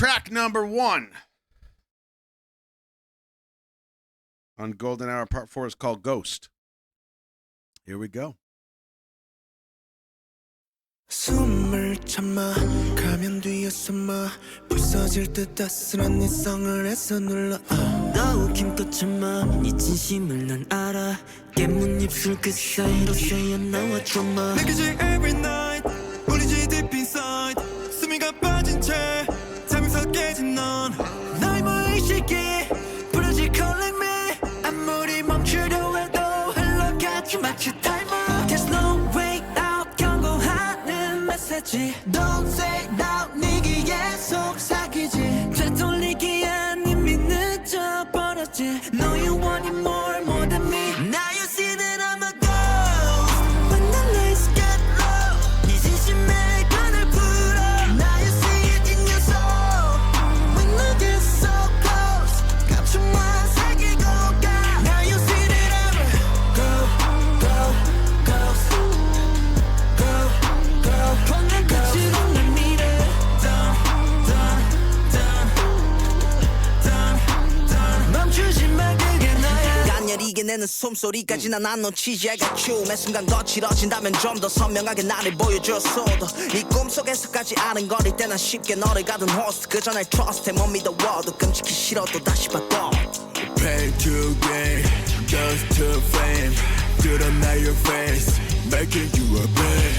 Track number 1 on Golden Hour Part 4 is called Ghost. Here we go. 숨을 참아 가면 뒤에 숨어 부서질 듯 아슬한 네 성을 애써 눌러 너 힘껏 참아 네 진심을 난 알아 깨문 입술 그 사이로 새어 나와 drama 느껴져 every night 우리 집 deep inside 숨이가 빠진 채 잠에서 깨진 넌 나의 무의식이 부러질 calling me 아무리 멈추려 해도 흘러가지 마치 timer There's no way out 경고하는 메시지 Don't say now 네 귀에 속삭이지 되돌리기엔 이미 늦어버렸지 No you want it more than me Now you see that I'm a ghost When the lights get low 네 진심에 끈을 풀어 Now you see it in your soul When I get so close 감춰만 사귀고 가 Now you see that I'm a ghost 번난 끝으로 날 밀어 멈추지 마 그게 너야 간열이게 내는 숨소리까지 난 안 놓치지 I got you 매 순간 거칠어진다면 좀 더 선명하게 나를 보여줬어도 이 꿈속에서까지 아른거릴 때 난 쉽게 너를 가둔 호스트 그저 날 trust 못 믿어워도 끔찍히 싫어도 다시 봐도 Pain to gain, dust to flame 드러나 your face, making you a bad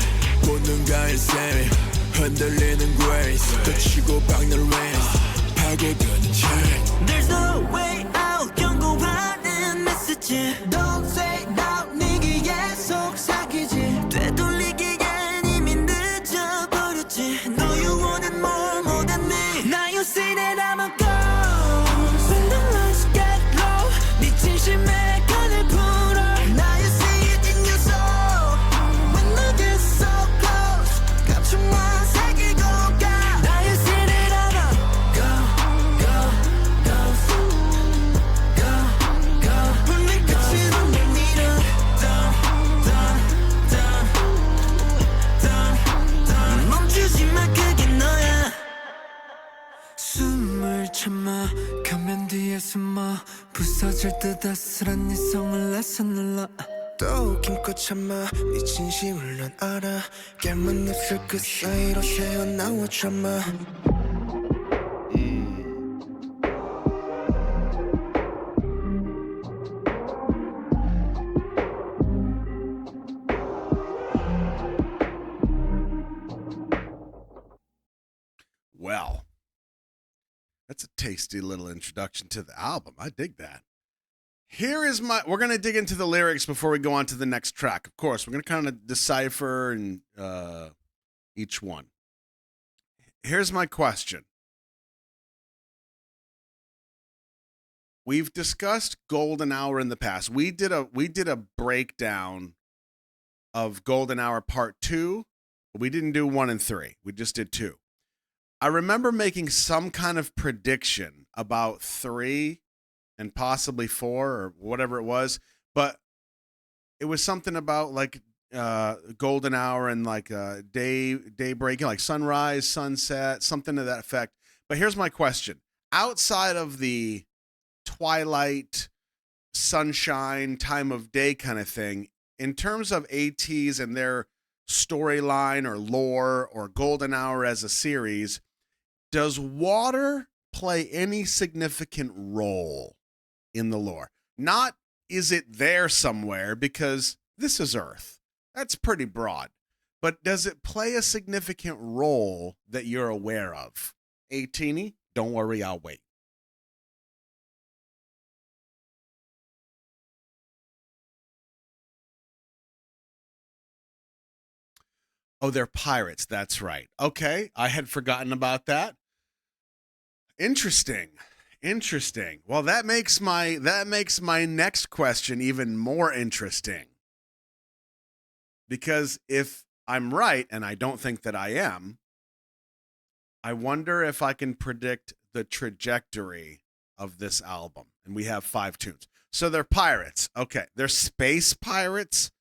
본능가의 셈 흔들리는 grace 끝이고 박는 race 파고드는 chain There's no way out 경고하는 메시지 Don't say now 네 귀에 속삭이지 되돌리기엔 이미 늦어버렸지 No you want it more than me Now you see that I'm a ghost When the lights get low 네 진심에 끈을 풀어 Now you see it in your soul When I get so close 감춰만 사귀고 가 Now you see that I'm a ghost 본능 끝으로 날 밀어 멈추지 마 그게 너야 숨을 참아 가면 뒤에 숨어 부서질 듯 아슬한 네 성을 애써 눌러 또 힘껏 참아 네 진심을 난 알아 깨문 입술 그 사이로 새어나와 drama Well, that's a tasty little introduction to the album. I dig that. We're going to dig into the lyrics before we go on to the next track. Of course, we're going to kind of decipher and each one. Here's my question. We've discussed Golden Hour in the past. We did a breakdown of Golden Hour Part 2. But we didn't do 1 and 3. We just did 2. I remember making some kind of prediction about 3 and possibly 4 or whatever it was, but it was something about like golden hour and like day breaking, like sunrise, sunset, something to that effect. But here's my question. Outside of the twilight, sunshine, time of day kind of thing, in terms of ATEEZ and their storyline or lore or Golden Hour as a series, does water play any significant role in the lore? Not is it there somewhere, because this is Earth. That's pretty broad. But does it play a significant role that you're aware of? Teeny, don't worry, I'll wait. Oh, they're pirates. That's right. Okay, I had forgotten about that. Interesting. Well, that makes my next question even more interesting. Because if I'm right, and I don't think that I am, I wonder if I can predict the trajectory of this album. And we have 5 tunes. So they're pirates. Okay, they're space pirates.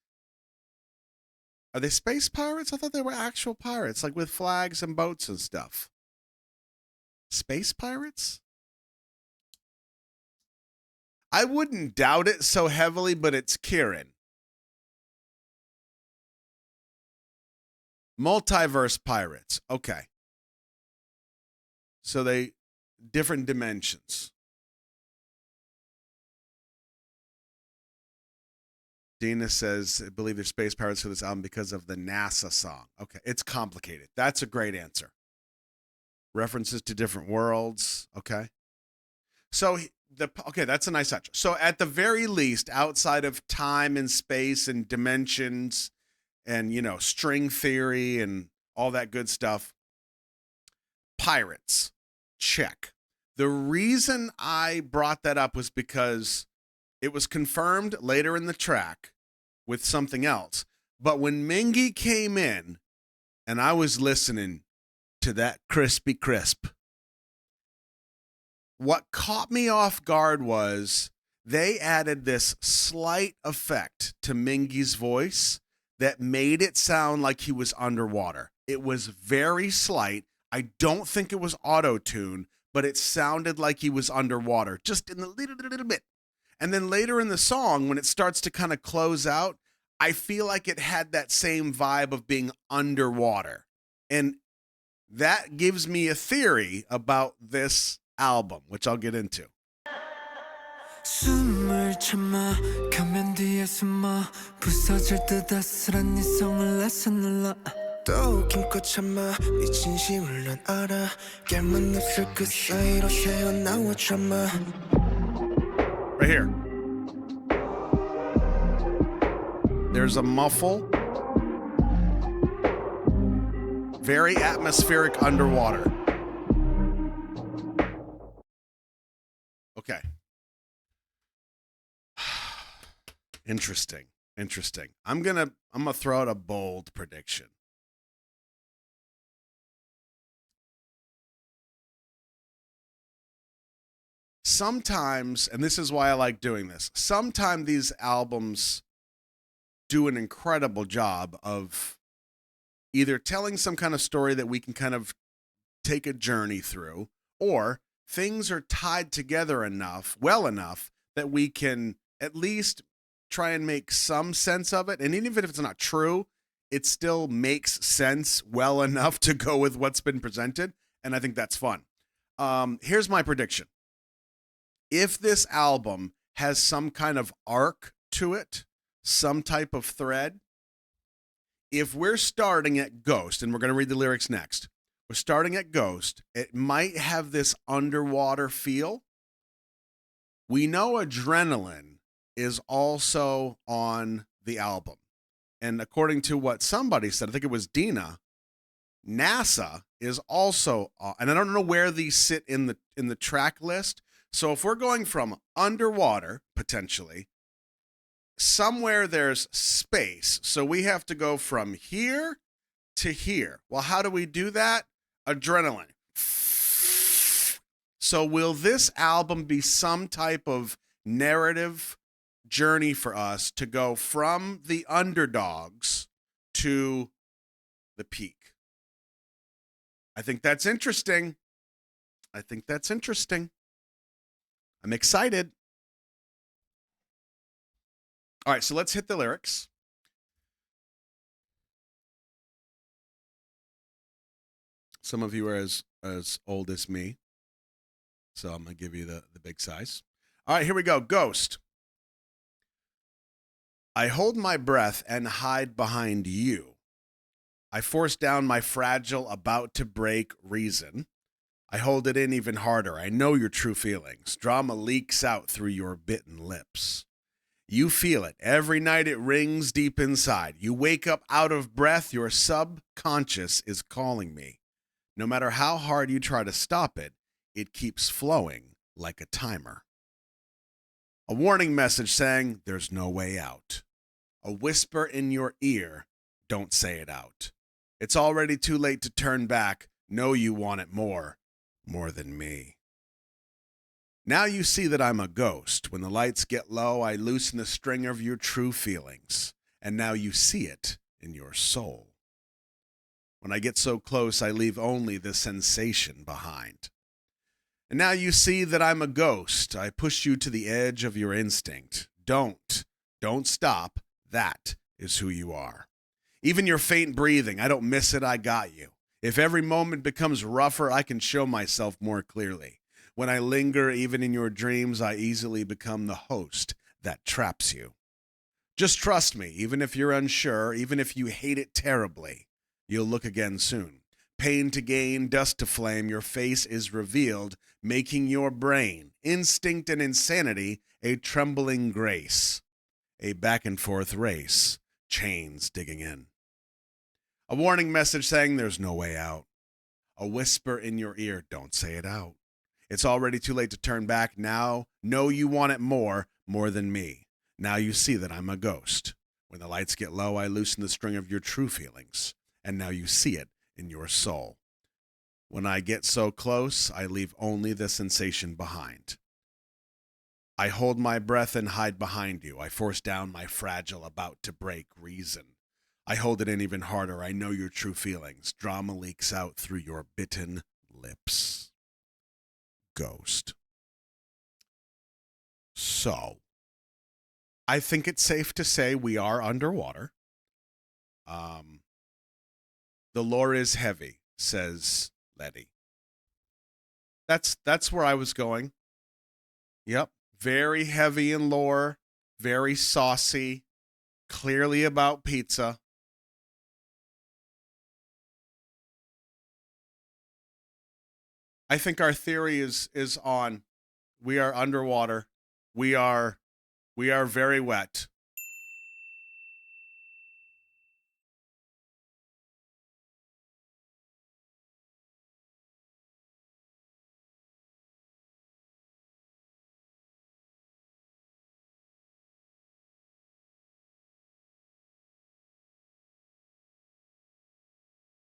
Are they space pirates? I thought they were actual pirates, like with flags and boats and stuff. Space pirates? I wouldn't doubt it so heavily, but it's Kieran. Multiverse pirates. Okay. So they different dimensions. Dina says, I believe they're space pirates for this album because of the NASA song. Okay. It's complicated. That's a great answer. References to different worlds. Okay. So that's a nice touch. So at the very least, outside of time and space and dimensions and, string theory and all that good stuff, pirates, check. The reason I brought that up was because it was confirmed later in the track with something else. But when Mingy came in and I was listening to that crispy crisp, what caught me off guard was they added this slight effect to Mingy's voice that made it sound like he was underwater. It was very slight. I don't think it was auto-tune, but it sounded like he was underwater, just in a little bit. And then later in the song, when it starts to kind of close out, I feel like it had that same vibe of being underwater. And that gives me a theory about this album, which I'll get into. 숨을 참아 가면 뒤에 숨어 부서질 듯 아슬한 네 성을 나서 눌러 또 김껏 참아 네 진심을 난 알아 얇은 입술 그 사이로 새어나와 참아 Right here. There's a muffle. Very atmospheric underwater. Okay. Interesting. I'm gonna throw out a bold prediction. Sometimes, and this is why I like doing this, sometimes these albums do an incredible job of either telling some kind of story that we can kind of take a journey through, or things are tied together well enough that we can at least try and make some sense of it. And even if it's not true, it still makes sense well enough to go with what's been presented. And I think that's fun. Here's my prediction. If this album has some kind of arc to it, some type of thread, if we're starting at Ghost, and we're going to read the lyrics next, we're starting at Ghost, it might have this underwater feel. We know Adrenaline is also on the album. And according to what somebody said, I think it was Dina, NASA is also on, and I don't know where these sit in the track list. So if we're going from underwater, potentially, somewhere there's space. So we have to go from here to here. Well, how do we do that? Adrenaline. So will this album be some type of narrative journey for us to go from the underdogs to the peak? I think that's interesting. I'm excited. All right, so let's hit the lyrics. Some of you are as old as me, so I'm going to give you the big size. All right, here we go. Ghost. I hold my breath and hide behind you. I force down my fragile, about to break reason. I hold it in even harder. I know your true feelings. Drama leaks out through your bitten lips. You feel it. Every night it rings deep inside. You wake up out of breath. Your subconscious is calling me. No matter how hard you try to stop it, it keeps flowing like a timer. A warning message saying there's no way out. A whisper in your ear, don't say it out. It's already too late to turn back. Know you want it more than me. Now you see that I'm a ghost. When the lights get low, I loosen the string of your true feelings. And now you see it in your soul. When I get so close, I leave only the sensation behind. And now you see that I'm a ghost. I push you to the edge of your instinct. Don't stop. That is who you are. Even your faint breathing, I don't miss it, I got you. If every moment becomes rougher, I can show myself more clearly. When I linger, even in your dreams, I easily become the host that traps you. Just trust me, even if you're unsure, even if you hate it terribly, you'll look again soon. Pain to gain, dust to flame, your face is revealed, making your brain, instinct and insanity, a trembling grace. A back and forth race, chains digging in. A warning message saying there's no way out. A whisper in your ear, don't say it out. It's already too late to turn back now. Know you want it more than me. Now you see that I'm a ghost. When the lights get low, I loosen the string of your true feelings. And now you see it in your soul. When I get so close, I leave only the sensation behind. I hold my breath and hide behind you. I force down my fragile, about to break reason. I hold it in even harder. I know your true feelings. Drama leaks out through your bitten lips. Ghost. So, I think it's safe to say we are underwater. The lore is heavy, says Letty. That's where I was going. Yep. Very heavy in lore, very saucy, clearly about pizza. I think our theory is on. We are underwater. We are very wet.